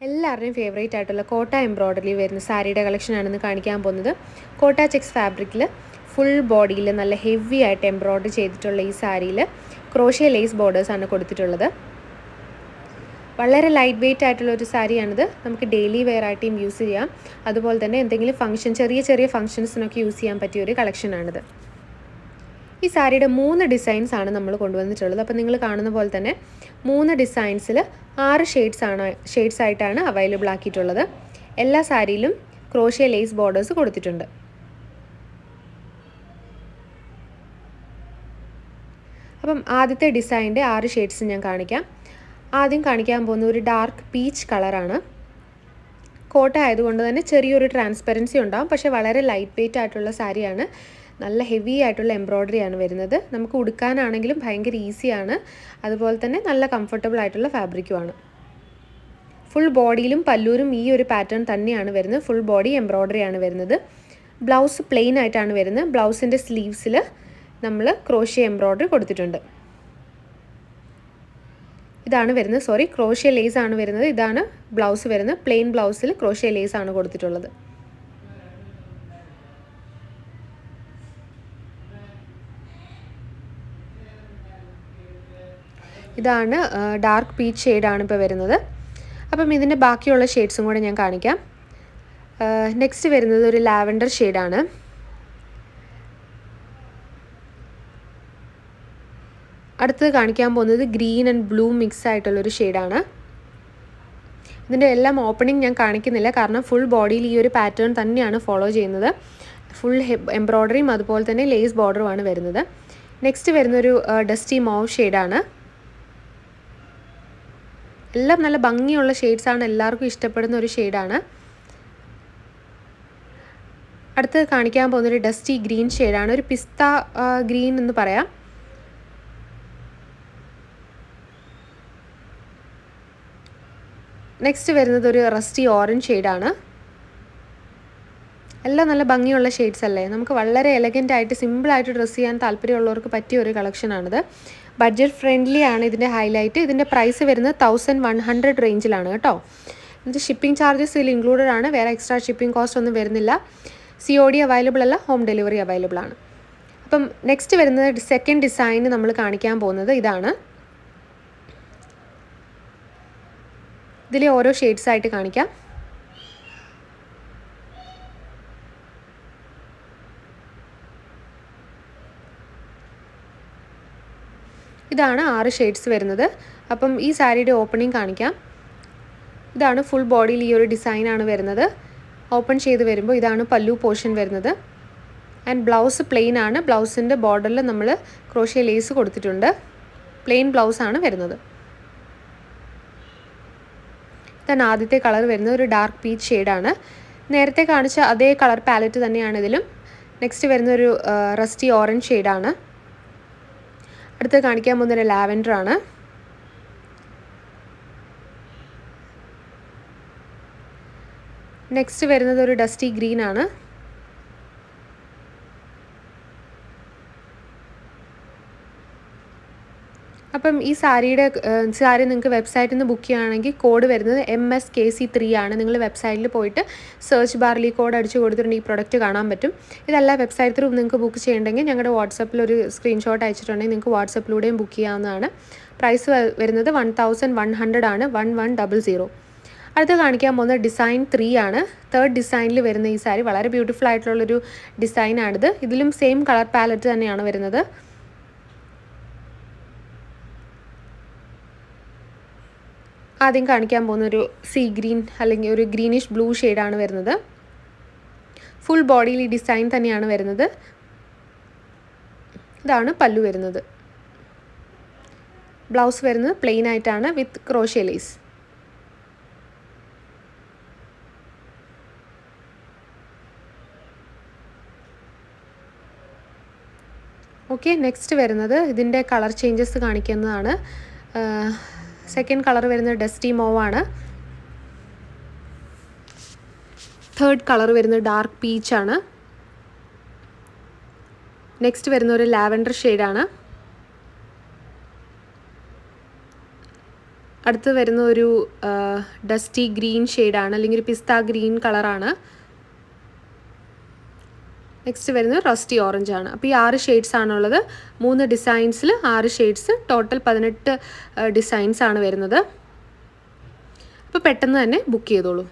എല്ലാവരുടെയും ഫേവറേറ്റ് ആയിട്ടുള്ള കോട്ട എംബ്രോയ്ഡറി വരുന്ന സാരിയുടെ കളക്ഷനാണെന്ന് കാണിക്കാൻ പോകുന്നത്. കോട്ട ചെക്സ് ഫാബ്രിക്കിൽ ഫുൾ ബോഡിയിൽ നല്ല ഹെവി ആയിട്ട് എംബ്രോയ്ഡറി ചെയ്തിട്ടുള്ള ഈ സാരിയിൽ ക്രോഷ്യ ലേസ് ബോർഡേഴ്സാണ് കൊടുത്തിട്ടുള്ളത്. വളരെ ലൈറ്റ് വെയ്റ്റ് ആയിട്ടുള്ള ഒരു സാരിയാണിത്. നമുക്ക് ഡെയിലി വെയർ ആയിട്ടും യൂസ് ചെയ്യാം. അതുപോലെ തന്നെ എന്തെങ്കിലും ചെറിയ ചെറിയ ഫംഗ്ഷൻസിനൊക്കെ യൂസ് ചെയ്യാൻ പറ്റിയ ഒരു കളക്ഷനാണിത്. ഈ സാരിയുടെ 3 ഡിസൈൻസ് ആണ് നമ്മൾ കൊണ്ടുവന്നിട്ടുള്ളത്. അപ്പോൾ നിങ്ങൾ കാണുന്ന പോലെ തന്നെ 3 ഡിസൈൻസിൽ 6 ഷെയ്ഡ്സ് ആയിട്ടാണ് അവൈലബിൾ ആക്കിയിട്ടുള്ളത്. എല്ലാ സാരിയിലും ക്രോഷ്യ ലേസ് ബോർഡേഴ്സ് കൊടുത്തിട്ടുണ്ട്. അപ്പം ആദ്യത്തെ ഡിസൈൻ്റെ 6 ഷെയ്ഡ്സ് ഞാൻ കാണിക്കാം. ആദ്യം കാണിക്കാൻ പോകുന്ന ഒരു ഡാർക്ക് പീച്ച് കളറാണ്. കോട്ട ആയതുകൊണ്ട് തന്നെ ചെറിയൊരു ട്രാൻസ്പെറൻസി ഉണ്ടാകും, പക്ഷേ വളരെ ലൈറ്റ് വെയ്റ്റ് ആയിട്ടുള്ള സാരിയാണ്. നല്ല ഹെവി ആയിട്ടുള്ള എംബ്രോയ്ഡറിയാണ് വരുന്നത്. നമുക്ക് ഉടുക്കാനാണെങ്കിലും ഭയങ്കര ഈസിയാണ്. അതുപോലെ തന്നെ നല്ല കംഫർട്ടബിൾ ആയിട്ടുള്ള ഫാബ്രിക്കുമാണ്. ഫുൾ ബോഡിയിലും പല്ലൂരും ഈ ഒരു പാറ്റേൺ തന്നെയാണ് വരുന്നത്. ഫുൾ ബോഡി എംബ്രോയ്ഡറിയാണ് വരുന്നത്. ബ്ലൗസ് പ്ലെയിൻ ആയിട്ടാണ് വരുന്നത്. ബ്ലൗസിൻ്റെ സ്ലീവ്സിൽ നമ്മൾ ക്രോഷ്യ എംബ്രോയ്ഡറി കൊടുത്തിട്ടുണ്ട്. ഇതാണ് വരുന്നത്, ക്രോഷ്യ ലേസ് ആണ് വരുന്നത്. ഇതാണ് ബ്ലൗസ് വരുന്നത്. പ്ലെയിൻ ബ്ലൗസിൽ ക്രോഷ്യ ലേസ് ആണ് കൊടുത്തിട്ടുള്ളത്. ഇതാണ് ഡാർക്ക് പീച്ച് ഷെയ്ഡാണ് ഇപ്പോൾ വരുന്നത്. അപ്പം ഇതിൻ്റെ ബാക്കിയുള്ള ഷെയ്ഡ്സും കൂടെ ഞാൻ കാണിക്കാം. നെക്സ്റ്റ് വരുന്നത് ഒരു ലാവൻഡർ ഷെയ്ഡാണ്. അടുത്തത് കാണിക്കാൻ പോകുന്നത് ഗ്രീൻ ആൻഡ് ബ്ലൂ മിക്സ് ആയിട്ടുള്ളൊരു ഷെയ്ഡാണ്. ഇതിൻ്റെ എല്ലാം ഓപ്പണിംഗ് ഞാൻ കാണിക്കുന്നില്ല, കാരണം ഫുൾ ബോഡിയിൽ ഈ ഒരു പാറ്റേൺ തന്നെയാണ് ഫോളോ ചെയ്യുന്നത്. ഫുൾ എംബ്രോയ്ഡറിയും അതുപോലെ തന്നെ ലേസ് ബോർഡറുമാണ് വരുന്നത്. നെക്സ്റ്റ് വരുന്നൊരു ഡസ്റ്റി മോവ് ഷെയ്ഡാണ്. എല്ലാം നല്ല ഭംഗിയുള്ള ഷെയ്ഡ്സാണ്, എല്ലാവർക്കും ഇഷ്ടപ്പെടുന്ന ഒരു ഷെയ്ഡാണ്. അടുത്തത് കാണിക്കാൻ പോകുന്നൊരു ഡസ്റ്റി ഗ്രീൻ ഷെയ്ഡാണ്. ഒരു പിസ്ത ഗ്രീൻ എന്ന് പറയാം. നെക്സ്റ്റ് വരുന്നത് ഒരു റസ്റ്റി ഓറഞ്ച് ഷെയ്ഡാണ്. എല്ലാം നല്ല ഭംഗിയുള്ള ഷെയ്ഡ്സ് അല്ലേ. നമുക്ക് വളരെ എലഗൻ്റ് ആയിട്ട് സിമ്പിളായിട്ട് ഡ്രസ്സ് ചെയ്യാൻ താല്പര്യമുള്ളവർക്ക് പറ്റിയ ഒരു കളക്ഷനാണിത്. ബഡ്ജറ്റ് ഫ്രണ്ട്ലി ആണ് ഇതിൻ്റെ ഹൈലൈറ്റ്. ഇതിൻ്റെ പ്രൈസ് വരുന്നത് 1100 റേഞ്ചിലാണ് കേട്ടോ. ഇതിൻ്റെ ഷിപ്പിംഗ് ചാർജസ് ഇതിൽ ഇൻക്ലൂഡഡ് ആണ്. വേറെ എക്സ്ട്രാ ഷിപ്പിംഗ് കോസ്റ്റ് ഒന്നും വരുന്നില്ല. COD അവൈലബിൾ അല്ല, ഹോം ഡെലിവറി അവൈലബിൾ ആണ്. അപ്പം നെക്സ്റ്റ് വരുന്നത് സെക്കൻഡ് ഡിസൈൻ നമ്മൾ കാണിക്കാൻ പോകുന്നത് ഇതാണ്. ഇതിലെ ഓരോ ഷെയ്ഡ്സ് ആയിട്ട് കാണിക്കാം. ഇതാണ് 6 ഷെയ്ഡ്സ് വരുന്നത്. അപ്പം ഈ സാരിയുടെ ഓപ്പണിംഗ് കാണിക്കാം. ഇതാണ് ഫുൾ ബോഡിയിൽ ഈ ഒരു ഡിസൈനാണ് വരുന്നത്. ഓപ്പൺ ചെയ്ത് വരുമ്പോൾ ഇതാണ് പല്ലു പോർഷൻ വരുന്നത്. ആൻഡ് ബ്ലൗസ് പ്ലെയിൻ ആണ്. ബ്ലൗസിൻ്റെ ബോർഡറിൽ നമ്മൾ ക്രോഷ്യ ലേസ് കൊടുത്തിട്ടുണ്ട്. പ്ലെയിൻ ബ്ലൗസാണ് വരുന്നത്. ഇതാണ് ആദ്യത്തെ കളർ വരുന്നത്. ഒരു ഡാർക്ക് പീച്ച് ഷെയ്ഡാണ്. നേരത്തെ കാണിച്ച അതേ കളർ പാലറ്റ് തന്നെയാണ് ഇതിലും. നെക്സ്റ്റ് വരുന്നൊരു റസ്റ്റി ഓറഞ്ച് ഷെയ്ഡാണ്. അടുത്ത് കാണിക്കാൻ പോകുന്നൊരു ലാവൻഡർ ആണ്. നെക്സ്റ്റ് വരുന്നത് ഒരു ഡസ്റ്റി ഗ്രീൻ ആണ്. അപ്പം ഈ സാരി നിങ്ങൾക്ക് വെബ്സൈറ്റിൽ നിന്ന് ബുക്ക് ചെയ്യുകയാണെങ്കിൽ കോഡ് വരുന്നത് MSKC3 ആണ്. നിങ്ങൾ വെബ്സൈറ്റിൽ പോയിട്ട് സെർച്ച് ബാറിൽ ഈ കോഡ് അടിച്ച് കൊടുത്തിട്ടുണ്ടെങ്കിൽ ഈ പ്രൊഡക്റ്റ് കാണാൻ പറ്റും. ഇതല്ല വെബ്സൈറ്റ് ത്രൂ നിങ്ങൾക്ക് ബുക്ക് ചെയ്യണമെങ്കിൽ ഞങ്ങളുടെ വാട്സപ്പിൽ ഒരു സ്ക്രീൻഷോട്ട് അയച്ചിട്ടുണ്ടെങ്കിൽ നിങ്ങൾക്ക് വാട്സപ്പിലൂടെയും ബുക്ക് ചെയ്യാവുന്നതാണ്. പ്രൈസ് വരുന്നത് 1100 ആണ്, 1100. അടുത്ത് കാണിക്കാൻ പോകുന്നത് ഡിസൈൻ 3 ആണ്. തേർഡ് ഡിസൈനിൽ വരുന്ന ഈ സാരി വളരെ ബ്യൂട്ടിഫുൾ ആയിട്ടുള്ളൊരു ഡിസൈനാണിത്. ഇതിലും സെയിം കളർ പാലറ്റ് തന്നെയാണ് വരുന്നത്. ആദ്യം കാണിക്കാൻ പോകുന്നൊരു സീ ഗ്രീൻ അല്ലെങ്കിൽ ഒരു ഗ്രീനിഷ് ബ്ലൂ ഷെയ്ഡാണ് വരുന്നത്. ഫുൾ ബോഡിയിൽ ഈ ഡിസൈൻ തന്നെയാണ് വരുന്നത്. ഇതാണ് പല്ലു വരുന്നത്. ബ്ലൗസ് വരുന്നത് പ്ലെയിൻ ആയിട്ടാണ് വിത്ത് ക്രോഷ്യ ലേസ്. ഓക്കെ, നെക്സ്റ്റ് വരുന്നത് ഇതിൻ്റെ കളർ ചേഞ്ചസ് കാണിക്കുന്നതാണ്. സെക്കൻഡ് കളർ വരുന്നത് ഡസ്റ്റി മോവ് ആണ്. തേർഡ് കളർ വരുന്നത് ഡാർക്ക് പീച്ച് ആണ്. നെക്സ്റ്റ് വരുന്ന ഒരു ലാവൻഡർ ഷെയ്ഡാണ്. അടുത്ത് വരുന്ന ഒരു ഡസ്റ്റി ഗ്രീൻ ഷെയ്ഡാണ്, അല്ലെങ്കിൽ ഒരു പിസ്ത ഗ്രീൻ കളറാണ്. നെക്സ്റ്റ് വരുന്നത് റസ്റ്റി ഓറഞ്ച് ആണ്. അപ്പോൾ ഈ 6 ഷെയ്ഡ്സ് ആണുള്ളത്. 3 ഡിസൈൻസിൽ 6 ഷെയ്ഡ്സ്, ടോട്ടൽ 18 ഡിസൈൻസ് ആണ് വരുന്നത്. അപ്പോൾ പെട്ടെന്ന് തന്നെ ബുക്ക് ചെയ്തോളൂ.